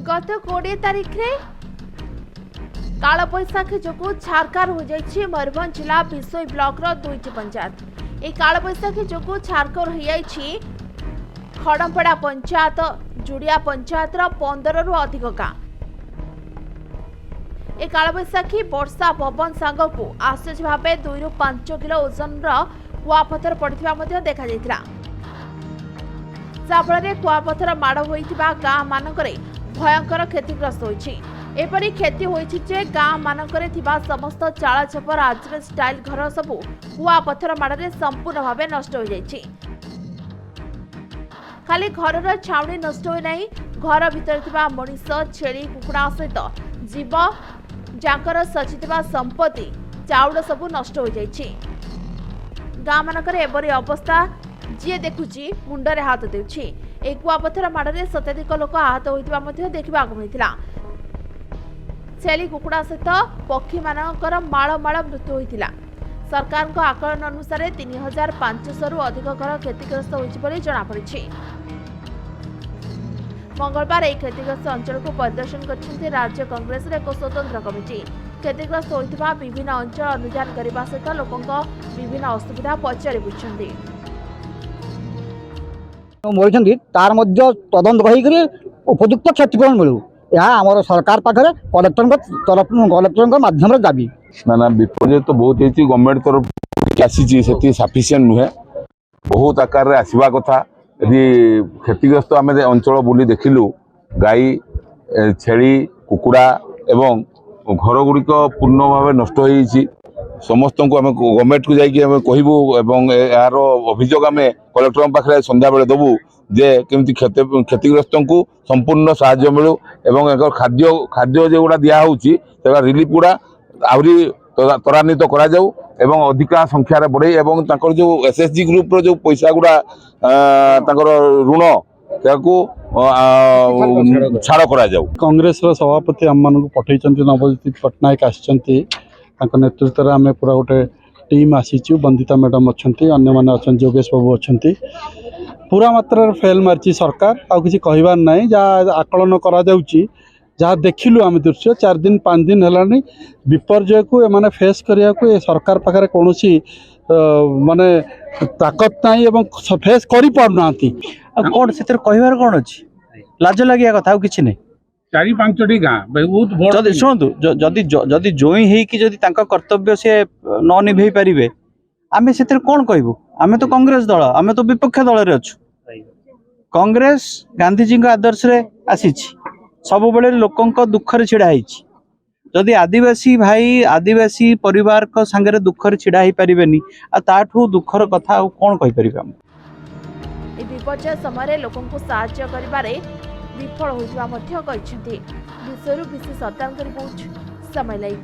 गत 20 तारिख रे कालबैशाखी जो छारकार हो जाइए मयूरभंज जिला विशोई ब्लॉक रो 2टी पंचायत। एक कालबैशाखी जो छारकार हो जाइए खड़मपड़ा पंचायत जुड़िया पंचायत 15 रु अधिक गाँ। ए कालबैशाखी वर्षा पवन सांग को आश्चर्य भाव 2 रु 5 किलो ओजन कुआपथर पड़ता देखा जहाँफल कुआपथर माड़ होता गाँ मानकरे भयंकर क्षतिग्रस्त होती। एपरी क्षति होती जे गाँ मानकरे थिबा समस्त चाल छपर आजबेस्ट स्टाइल घर सबू कुआपथर माड़े संपूर्ण भाव नष्ट हो जाइछि। खाली घर छाउनी नष्ट हो नहीं, घर भीतर थिबा मनीष छेली कुकुड़ा सहित जीव जाकर सचिथिबा संपत्ति चाउल सबू नष्ट हो जाइछि। गाँ मानकरे एपरी अवस्था जी देखुची मुंडरे हाथ देउछि। एक कुआपथर माड़े शताधिक लोक आहत होता देखा मिलता। छेली कुकुड़ा सहित पक्षी मानकर माल मृत्यु होता। सरकार आकलन अनुसार 3500 रु अधिक घर क्षतिग्रस्त होती जमापड़ी। मंगलवार एक क्षतिग्रस्त अंचल को परिदर्शन कर राज्य कांग्रेस एक स्वतंत्र कमिटी क्षतिग्रस्त होता विभिन्न अंचल अनुधान करने सहित लोकों विभिन्न असुविधा पचारि बुझुछन्ति। मरी तार तदंत कर उपयुक्त क्षतिपूरण मिलू यह आम सरकार पाखे कलेक्टर माध्यम दाबी। ना विपर्य तो बहुत होती गवर्नमेंट तरफ आसी सफिसीयंट नुहे बहुत आकार आसवा कथा। यदि क्षतिग्रस्त आम अंचल बुली देखिलु गाई छेली कुकुड़ा एवं घर गुड़िक पूर्ण भाव नष्ट हो समस्त को आम गवर्नमेंट को जाइए कहबू एवं यार अभियोग आम कलेक्टर पाखे संध्या बेले देवु जे केमती क्षतिग्रस्त को संपूर्ण साहाय्य मिलू एवं खाद्य खाद्य जो गुड़ा दिखाई रिलीफ गुड़ा आहरी त्वरान्वित करा जाऊ एवं अधिका संख्यार बढ़े एवं जो एसएचजी ग्रुप जो पैसा गुड़ा ऋण छाड़ करा जाऊ। कांग्रेस सभापति आम मान पठे नवज्योति पट्टनायक आसी नेतृत्व में आम पूरा गोटे टीम आसीचु। बंदिता मैडम अच्छा अन्य मैंने अच्छा योगेश बाबू अच्छा पूरा मात्रा फेल मारी सरकार आ कि कहबार ना जहाँ आकलन करा जहाँ देखिलु आम दृश्य 4 दिन 5 दिन है विपर्यय को एमाने फेस करने को सरकार पाखे कौन माने ताकत नहीं एवं फेस कर पारना कौन से कहबार कौन अच्छी लाज लगे कथा कि नहीं 4-5टी गाँ बहुत शुणु जदि जोई है कर्तव्य से न निभे पारे आम से कौन कहबू। आम तो कांग्रेस दल आम तो विपक्ष दल रे अच्छु। कांग्रेस गांधीजी आदर्श रे आसी सब बेले लोकों दुखर छिड़ा जदि आदिवासी भाई आदिवासी परिवार को सांगे दुखर छिड़ा हो पारे ताठू दुखर कथा कौन कहीपर। विपर्य समय लोकों को साहाय्य करिबारे विफल होइबा मध्य कहिसेंति। विषयरु विशेष सरकार रिपोर्ट समय लाइव।